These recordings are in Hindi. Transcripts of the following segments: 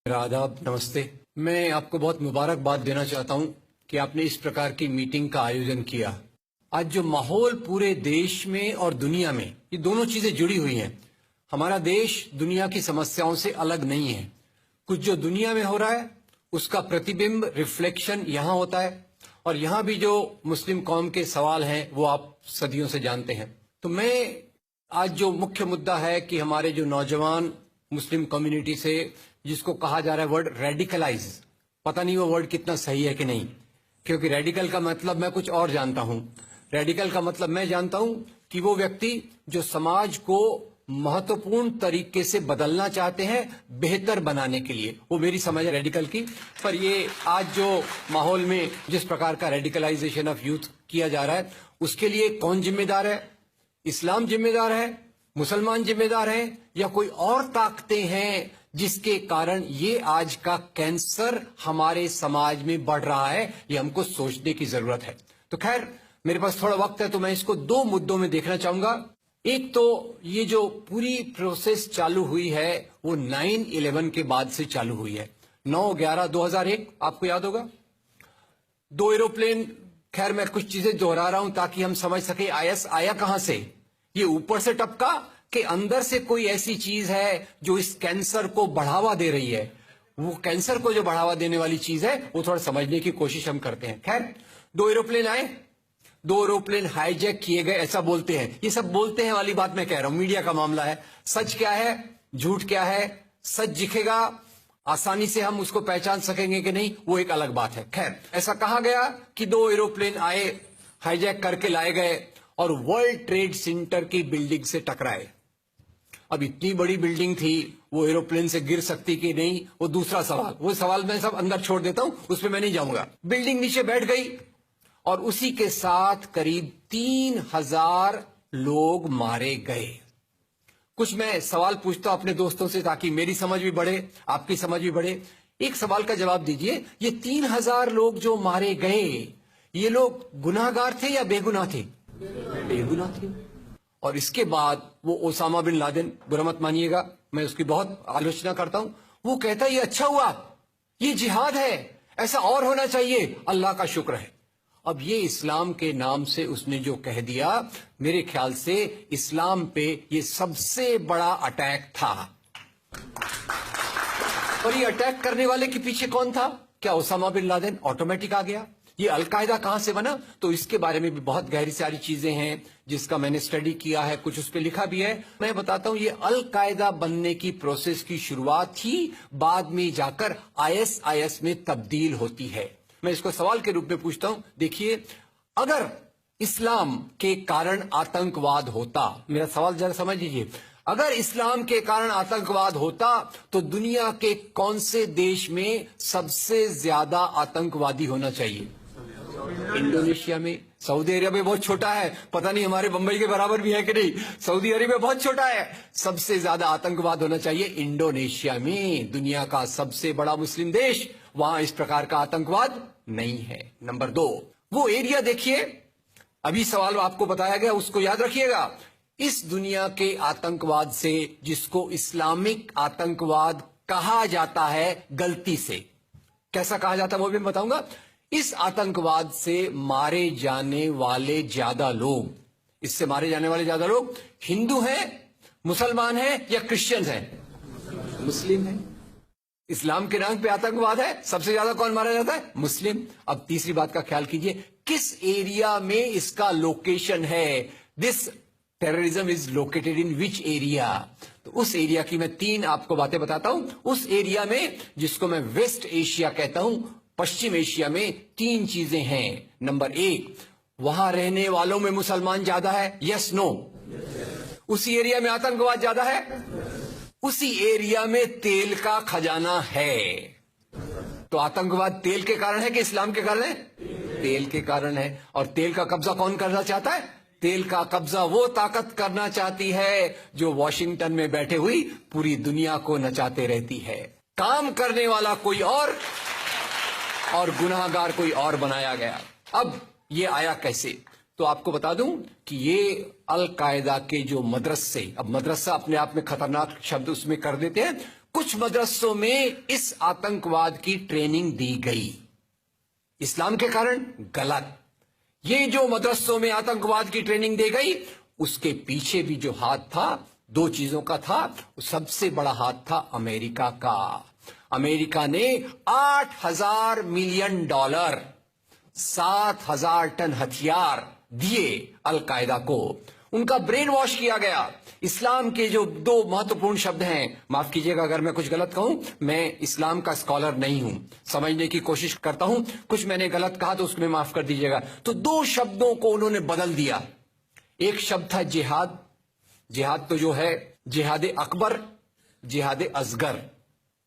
आदाब, नमस्ते। मैं आपको बहुत मुबारकबाद देना चाहता हूं कि आपने इस प्रकार की मीटिंग का आयोजन किया। आज जो माहौल पूरे देश में और दुनिया में, ये दोनों चीजें जुड़ी हुई हैं। हमारा देश दुनिया की समस्याओं से अलग नहीं है। कुछ जो दुनिया में हो रहा है उसका प्रतिबिंब, रिफ्लेक्शन यहाँ होता है, और यहाँ भी जो मुस्लिम कौम के सवाल हैं वो आप सदियों से जानते हैं। तो मैं आज जो मुख्य मुद्दा है कि हमारे जो नौजवान मुस्लिम कम्युनिटी से, जिसको कहा जा रहा है वर्ड रेडिकलाइज, पता नहीं वो वर्ड कितना सही है कि नहीं, क्योंकि रेडिकल का मतलब मैं कुछ और जानता हूं। रेडिकल का मतलब मैं जानता हूं कि वो व्यक्ति जो समाज को महत्वपूर्ण तरीके से बदलना चाहते हैं बेहतर बनाने के लिए, वो मेरी समझ है रेडिकल की। पर ये आज जो माहौल में जिस प्रकार का रेडिकलाइजेशन ऑफ यूथ किया जा रहा है, उसके लिए कौन जिम्मेदार है? इस्लाम जिम्मेदार है, मुसलमान जिम्मेदार है, या कोई और ताकतें हैं जिसके कारण ये आज का कैंसर हमारे समाज में बढ़ रहा है? ये हमको सोचने की जरूरत है। तो खैर, मेरे पास थोड़ा वक्त है तो मैं इसको दो मुद्दों में देखना चाहूंगा। एक तो ये जो पूरी प्रोसेस चालू हुई है वो 9/11 के बाद से चालू हुई है। 9/11/2001 आपको याद होगा, 2 एरोप्लेन। खैर, मैं कुछ चीजें दोहरा रहा हूं ताकि हम समझ सके आईएस आया कहां से। ये ऊपर से टपका कि अंदर से कोई ऐसी चीज है जो इस कैंसर को बढ़ावा दे रही है। वो कैंसर को जो बढ़ावा देने वाली चीज है वो थोड़ा समझने की कोशिश हम करते हैं। खैर, 2 एरोप्लेन आए, 2 एरोप्लेन हाईजैक किए गए, ऐसा बोलते हैं। ये सब बोलते हैं वाली बात मैं कह रहा हूं, मीडिया का मामला है। सच क्या है, झूठ क्या है, सच दिखेगा, आसानी से हम उसको पहचान सकेंगे कि नहीं, वो एक अलग बात है। खैर, ऐसा कहा गया कि 2 एरोप्लेन आए, हाईजैक करके लाए गए और वर्ल्ड ट्रेड सेंटर की बिल्डिंग से टकराए। अब इतनी बड़ी बिल्डिंग थी, वो एरोप्लेन से गिर सकती कि नहीं, वो दूसरा सवाल। वो सवाल मैं सब अंदर छोड़ देता हूं, उसमें मैं नहीं जाऊंगा। बिल्डिंग नीचे बैठ गई और उसी के साथ करीब 3000 लोग मारे गए। कुछ मैं सवाल पूछता हूं अपने दोस्तों से ताकि मेरी समझ भी बढ़े, आपकी समझ भी बढ़े। एक सवाल का जवाब दीजिए, ये 3000 लोग जो मारे गए, ये लोग गुनाहगार थे या बेगुनाह थे? बेगुनाह थे। और इसके बाद वो ओसामा बिन लादेन, बुरा मत मानिएगा, मैं उसकी बहुत आलोचना करता हूं, वो कहता है ये अच्छा हुआ, ये जिहाद है, ऐसा और होना चाहिए, अल्लाह का शुक्र है। अब ये इस्लाम के नाम से उसने जो कह दिया, मेरे ख्याल से इस्लाम पे ये सबसे बड़ा अटैक था। और ये अटैक करने वाले के पीछे कौन था? क्या ओसामा बिन लादेन ऑटोमेटिक आ गया? ये अलकायदा कहां से बना? तो इसके बारे में भी बहुत गहरी सारी चीजें हैं जिसका मैंने स्टडी किया है, कुछ उस पर लिखा भी है। मैं बताता हूं, ये अलकायदा बनने की प्रोसेस की शुरुआत ही बाद में जाकर आईएसआईएस में तब्दील होती है। मैं इसको सवाल के रूप में पूछता हूं, देखिए, अगर इस्लाम के कारण आतंकवाद होता, मेरा सवाल जरा समझ लीजिए, अगर इस्लाम के कारण आतंकवाद होता तो दुनिया के कौन से देश में सबसे ज्यादा आतंकवादी होना चाहिए? इंडोनेशिया में। सऊदी अरेबिया बहुत छोटा है, पता नहीं हमारे बंबई के बराबर भी है कि नहीं। सऊदी अरेबिया बहुत छोटा है, सबसे ज्यादा आतंकवाद होना चाहिए इंडोनेशिया में, दुनिया का सबसे बड़ा मुस्लिम देश। वहां इस प्रकार का आतंकवाद नहीं है। नंबर 2, वो एरिया देखिए, अभी सवाल आपको बताया गया, उसको याद रखिएगा। इस दुनिया के आतंकवाद से, जिसको इस्लामिक आतंकवाद कहा जाता है गलती से, कैसा कहा जाता है वो भी मैं बताऊंगा। इस आतंकवाद से मारे जाने वाले ज्यादा लोग, इससे मारे जाने वाले ज्यादा लोग हिंदू हैं, मुसलमान हैं या क्रिश्चियन हैं? मुस्लिम हैं। इस्लाम के नाम पे आतंकवाद है, सबसे ज्यादा कौन मारा जाता है? मुस्लिम। अब तीसरी बात का ख्याल कीजिए, किस एरिया में इसका लोकेशन है? This terrorism is located in which area? तो उस एरिया की मैं 3 आपको बातें बताता हूं। उस एरिया में, जिसको मैं वेस्ट एशिया कहता हूं, पश्चिम एशिया में 3 चीजें हैं। नंबर 1, वहां रहने वालों में मुसलमान ज्यादा है, यस नो? उसी एरिया में आतंकवाद ज्यादा है, उसी एरिया में तेल का खजाना है। तो आतंकवाद तेल के कारण है कि इस्लाम के कारण है? तेल के कारण है। और तेल का कब्जा कौन करना चाहता है? तेल का कब्जा वो ताकत करना चाहती है जो वॉशिंगटन में बैठे हुई पूरी दुनिया को नचाते रहती है। काम करने वाला कोई और गुनाहगार कोई और बनाया गया। अब ये आया कैसे? तो आपको बता दूं कि ये अल कायदा के जो मदरसे, अब मदरसा अपने आप में खतरनाक शब्द उसमें कर देते हैं, कुछ मदरसों में इस आतंकवाद की ट्रेनिंग दी गई। इस्लाम के कारण गलत। ये जो मदरसों में आतंकवाद की ट्रेनिंग दी गई, उसके पीछे भी जो हाथ था, दो चीजों का था। सबसे बड़ा हाथ था अमेरिका का। अमेरिका ने $8,000 मिलियन, 7,000 टन हथियार दिए अलकायदा को। उनका ब्रेन वॉश किया गया। इस्लाम के जो दो महत्वपूर्ण शब्द हैं, माफ कीजिएगा अगर मैं कुछ गलत कहूं, मैं इस्लाम का स्कॉलर नहीं हूं, समझने की कोशिश करता हूं, कुछ मैंने गलत कहा तो उसमें माफ कर दीजिएगा। तो दो शब्दों को उन्होंने बदल दिया। एक शब्द था जिहाद। जिहाद तो जो है जिहाद अकबर, जिहाद असगर।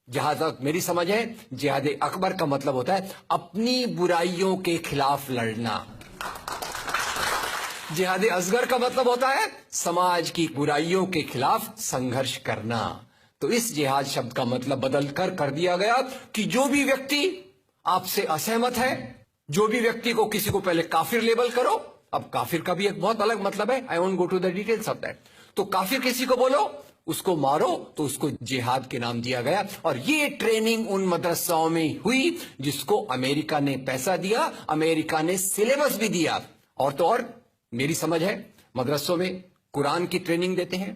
जहां तक मेरी समझ है, जिहाद अकबर का मतलब होता है अपनी बुराइयों के खिलाफ लड़ना। जिहाद असगर का मतलब होता है समाज की बुराइयों के खिलाफ संघर्ष करना। तो इस जिहाद शब्द का मतलब बदलकर कर दिया गया कि जो भी व्यक्ति आपसे असहमत है, जो भी व्यक्ति को किसी को पहले काफिर लेबल करो। अब काफिर का भी एक बहुत अलग मतलब है, I won't go to the details of that. तो काफिर किसी को बोलो, उसको मारो, तो उसको जिहाद के नाम दिया गया। और ये ट्रेनिंग उन मदरसाओं में हुई जिसको अमेरिका ने पैसा दिया, अमेरिका ने सिलेबस भी दिया। और तो और मेरी समझ है, मदरसों में कुरान की ट्रेनिंग देते हैं।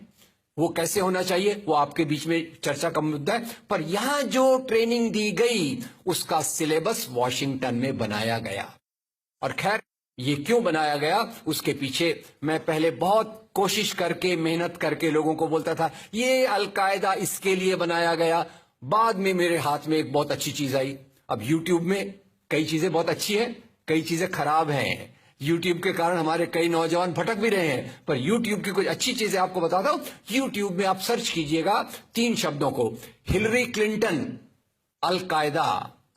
वो कैसे होना चाहिए वो आपके बीच में चर्चा का मुद्दा है, पर यहां जो ट्रेनिंग दी गई उसका सिलेबस वॉशिंगटन में बनाया गया। और खैर ये क्यों बनाया गया, उसके पीछे मैं पहले बहुत कोशिश करके, मेहनत करके लोगों को बोलता था ये अलकायदा इसके लिए बनाया गया। बाद में मेरे हाथ में एक बहुत अच्छी चीज आई। अब यूट्यूब में कई चीजें बहुत अच्छी है, कई चीजें खराब हैं। यूट्यूब के कारण हमारे कई नौजवान भटक भी रहे हैं, पर यूट्यूब की कुछ अच्छी चीजें आपको बताता हूं। यूट्यूब में आप सर्च कीजिएगा 3 शब्दों को, हिलरी क्लिंटन, अलकायदा,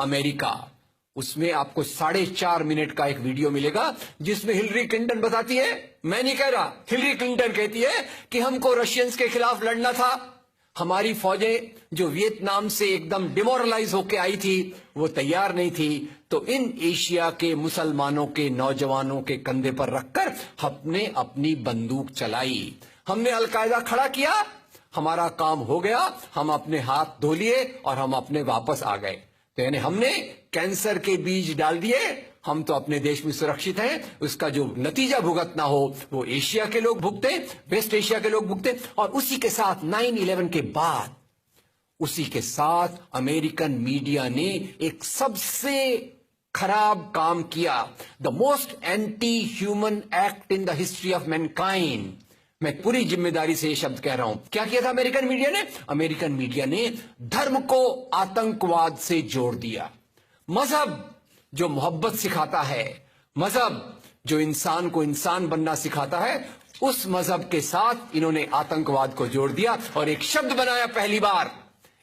अमेरिका। उसमें आपको 4.5 मिनट का एक वीडियो मिलेगा जिसमें हिलरी क्लिंटन बताती है, मैं नहीं कह रहा, हिलरी क्लिंटन कहती है कि हमको रशियंस के खिलाफ लड़ना था। हमारी फौजें जो वियतनाम से एकदम डिमोरलाइज होकर आई थी वो तैयार नहीं थी, तो इन एशिया के मुसलमानों के नौजवानों के कंधे पर रखकर हमने अपनी बंदूक चलाई। हमने अलकायदा खड़ा किया, हमारा काम हो गया, हम अपने हाथ धो लिए और हम अपने वापस आ गए। तो यानी हमने कैंसर के बीज डाल दिए, हम तो अपने देश में सुरक्षित हैं। उसका जो नतीजा भुगतना हो वो एशिया के लोग भुगते, वेस्ट एशिया के लोग भुगते। और उसी के साथ 9/11 के बाद, उसी के साथ अमेरिकन मीडिया ने एक सबसे खराब काम किया, the most anti human act in the history of Mankind. मैं पूरी जिम्मेदारी से ये शब्द कह रहा हूं। क्या किया था अमेरिकन मीडिया ने? अमेरिकन मीडिया ने धर्म को आतंकवाद से जोड़ दिया। मजहब जो मोहब्बत सिखाता है, मजहब जो इंसान को इंसान बनना सिखाता है, उस मजहब के साथ इन्होंने आतंकवाद को जोड़ दिया और एक शब्द बनाया पहली बार,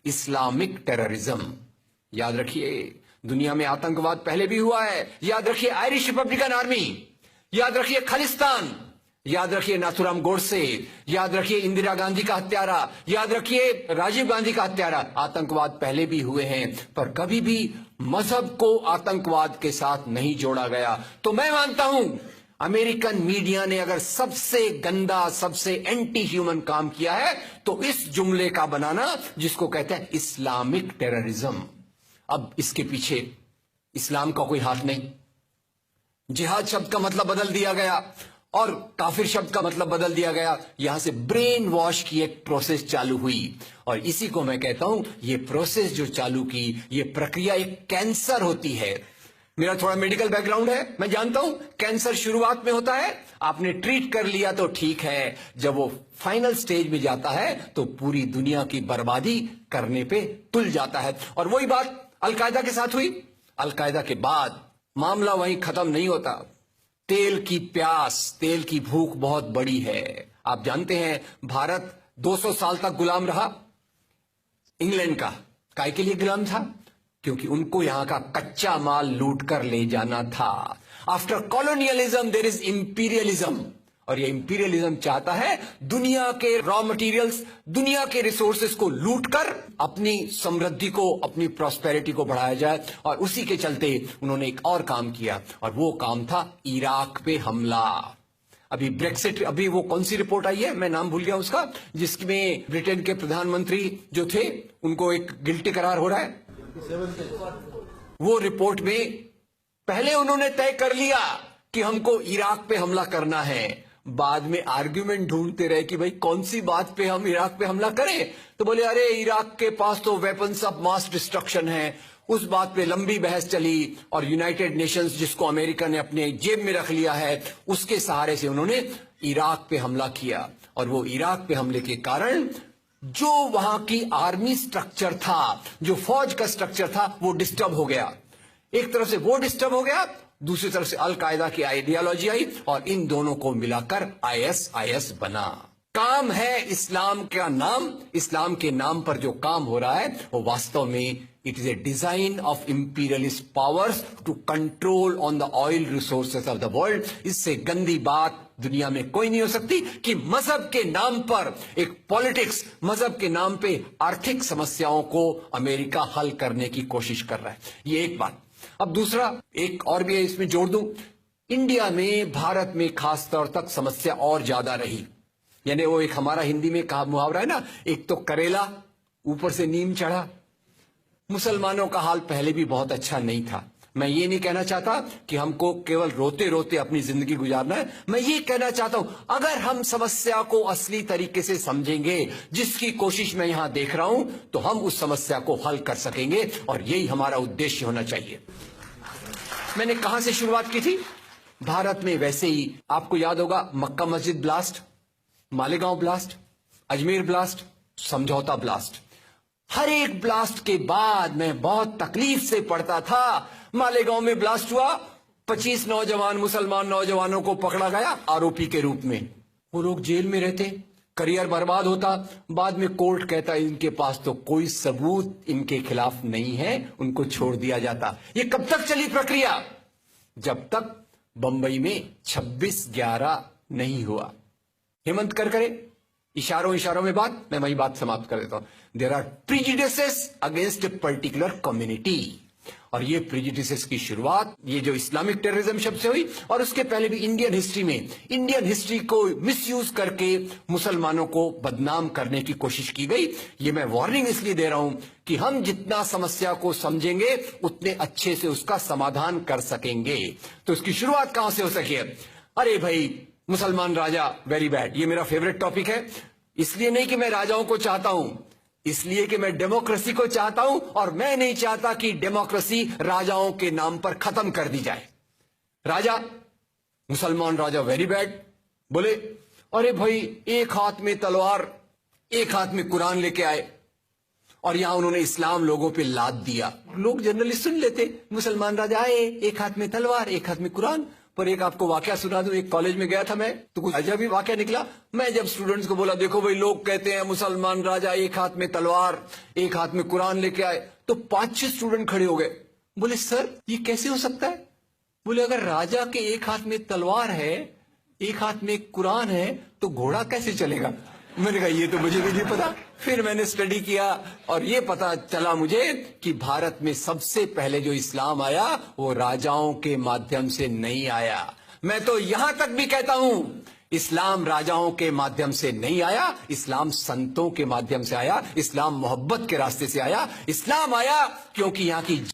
इस्लामिक टेररिज्म। याद रखिए, दुनिया में आतंकवाद पहले भी हुआ है। याद रखिए आयरिश रिपब्लिकन आर्मी, याद रखिए खालिस्तान, याद रखिए नाथुराम गोडसे, याद रखिए इंदिरा गांधी का हत्यारा, याद रखिए राजीव गांधी का हत्यारा। आतंकवाद पहले भी हुए हैं, पर कभी भी मजहब को आतंकवाद के साथ नहीं जोड़ा गया। तो मैं मानता हूं अमेरिकन मीडिया ने अगर सबसे गंदा, सबसे एंटी ह्यूमन काम किया है तो इस जुमले का बनाना जिसको कहते हैं इस्लामिक टेररिज्म। अब इसके पीछे इस्लाम का कोई हाथ नहीं। जिहाद शब्द का मतलब बदल दिया गया और काफिर शब्द का मतलब बदल दिया गया। यहां से ब्रेन वॉश की एक प्रोसेस चालू हुई और इसी को मैं कहता हूं, ये प्रोसेस जो चालू की, ये प्रक्रिया एक कैंसर होती है। मेरा थोड़ा मेडिकल बैकग्राउंड है, मैं जानता हूं कैंसर शुरुआत में होता है, आपने ट्रीट कर लिया तो ठीक है, जब वो फाइनल स्टेज में जाता है तो पूरी दुनिया की बर्बादी करने पे तुल जाता है। और वही बात अलकायदा के साथ हुई। अलकायदा के बाद मामला वहीं खत्म नहीं होता। तेल की प्यास, तेल की भूख बहुत बड़ी है। आप जानते हैं भारत 200 साल तक गुलाम रहा इंग्लैंड का। काय के लिए गुलाम था? क्योंकि उनको यहां का कच्चा माल लूट कर ले जाना था। After colonialism there is imperialism, और ये इंपीरियलिज्म चाहता है दुनिया के रॉ मटेरियल्स, दुनिया के रिसोर्सेस को लूटकर अपनी समृद्धि को, अपनी प्रॉस्पेरिटी को बढ़ाया जाए। और उसी के चलते उन्होंने एक और काम किया और वो काम था इराक पे हमला। अभी ब्रेक्सिट, अभी वो कौन सी रिपोर्ट आई है, मैं नाम भूल गया उसका, जिसमें ब्रिटेन के प्रधानमंत्री जो थे उनको एक गिल्टी करार हो रहा है। वो रिपोर्ट में पहले उन्होंने तय कर लिया कि हमको इराक पे हमला करना है, बाद में आर्ग्यूमेंट ढूंढते रहे कि भाई कौन सी बात पे हम इराक पे हमला करें, तो बोले अरे इराक के पास तो वेपन्स ऑफ मास डिस्ट्रक्शन है। उस बात पे लंबी बहस चली और यूनाइटेड नेशंस, जिसको अमेरिका ने अपने जेब में रख लिया है, उसके सहारे से उन्होंने इराक पे हमला किया। और वो इराक पे हमले के कारण जो वहां की आर्मी स्ट्रक्चर था, जो फौज का स्ट्रक्चर था, वो डिस्टर्ब हो गया। एक तरफ से वो डिस्टर्ब हो गया, दूसरी तरफ से अल कायदा की आइडियोलॉजी आई और इन दोनों को मिलाकर आईएसआईएस बना। काम है इस्लाम का नाम, इस्लाम के नाम पर जो काम हो रहा है वो वास्तव में it is a design of imperialist powers to control on the oil resources of the world. इससे गंदी बात दुनिया में कोई नहीं हो सकती कि मजहब के नाम पर एक पॉलिटिक्स, मजहब के नाम पे आर्थिक समस्याओं को अमेरिका हल करने की कोशिश कर रहा है। ये एक बात। अब दूसरा एक और भी है, इसमें जोड़ दूं, इंडिया में, भारत में खास तौर तक समस्या और ज्यादा रही। यानी वो एक हमारा हिंदी में कहा मुहावरा है ना, एक तो करेला ऊपर से नीम चढ़ा। मुसलमानों का हाल पहले भी बहुत अच्छा नहीं था। मैं ये नहीं कहना चाहता कि हमको केवल रोते रोते अपनी जिंदगी गुजारना है। मैं ये कहना चाहता हूं अगर हम समस्या को असली तरीके से समझेंगे, जिसकी कोशिश मैं यहां देख रहा हूं, तो हम उस समस्या को हल कर सकेंगे और यही हमारा उद्देश्य होना चाहिए। मैंने कहां से शुरुआत की थी? भारत में वैसे ही आपको याद होगा मक्का मस्जिद blast, Malegaon blast, Ajmer blast, समझौता ब्लास्ट। हर एक ब्लास्ट के बाद मैं बहुत तकलीफ से पढ़ता था, मालेगांव में ब्लास्ट हुआ, 25 नौजवान मुसलमान नौजवानों को पकड़ा गया आरोपी के रूप में। वो लोग जेल में रहते, करियर बर्बाद होता, बाद में कोर्ट कहता इनके पास तो कोई सबूत इनके खिलाफ नहीं है, उनको छोड़ दिया जाता। ये कब तक चली प्रक्रिया? जब तक बंबई में 26/11 नहीं हुआ। हेमंत करकरे इशारों में बात, मैं वही बात समाप्त कर देता हूं। There are prejudices against a particular community, और ये प्रिजुडिसेस की शुरुआत ये जो इस्लामिक टेररिज्म शब्द से हुई, और उसके पहले भी इंडियन हिस्ट्री में, इंडियन हिस्ट्री को मिसयूज करके मुसलमानों को बदनाम करने की कोशिश की गई। ये मैं वार्निंग इसलिए दे रहा हूं कि हम जितना समस्या को समझेंगे उतने अच्छे से उसका समाधान कर सकेंगे। तो उसकी शुरुआत कहां से हो सके? अरे भाई मुसलमान राजा वेरी बैड, ये मेरा फेवरेट टॉपिक है। इसलिए नहीं कि मैं राजाओं को चाहता हूं, इसलिए कि मैं डेमोक्रेसी को चाहता हूं, और मैं नहीं चाहता कि डेमोक्रेसी राजाओं के नाम पर खत्म कर दी जाए। राजा, मुसलमान राजा वेरी बैड। बोले अरे भाई एक हाथ में तलवार, एक हाथ में कुरान लेके आए, और यहां उन्होंने इस्लाम लोगों पे लाद दिया। लोग जनरली सुन लेते, मुसलमान राजा आए, एक हाथ में तलवार, एक हाथ में कुरान। पर एक आपको वाकया सुना दूं, एक कॉलेज में गया था मैं, तो कुछ अजब ही वाकया निकला। मैं जब स्टूडेंट्स को बोला देखो भाई लोग कहते हैं मुसलमान राजा एक हाथ में तलवार, एक हाथ में कुरान लेके आए, तो 5-6 स्टूडेंट खड़े हो गए। बोले सर ये कैसे हो सकता है? बोले अगर राजा के एक हाथ में तलवार है, एक हाथ में कुरान है, तो घोड़ा कैसे चलेगा? मैंने कहा ये तो मुझे भी नहीं पता। फिर मैंने स्टडी किया और ये पता चला मुझे कि भारत में सबसे पहले जो इस्लाम आया वो राजाओं के माध्यम से नहीं आया। मैं तो यहां तक भी कहता हूं इस्लाम राजाओं के माध्यम से नहीं आया, इस्लाम संतों के माध्यम से आया, इस्लाम मोहब्बत के रास्ते से आया। इस्लाम आया क्योंकि यहां की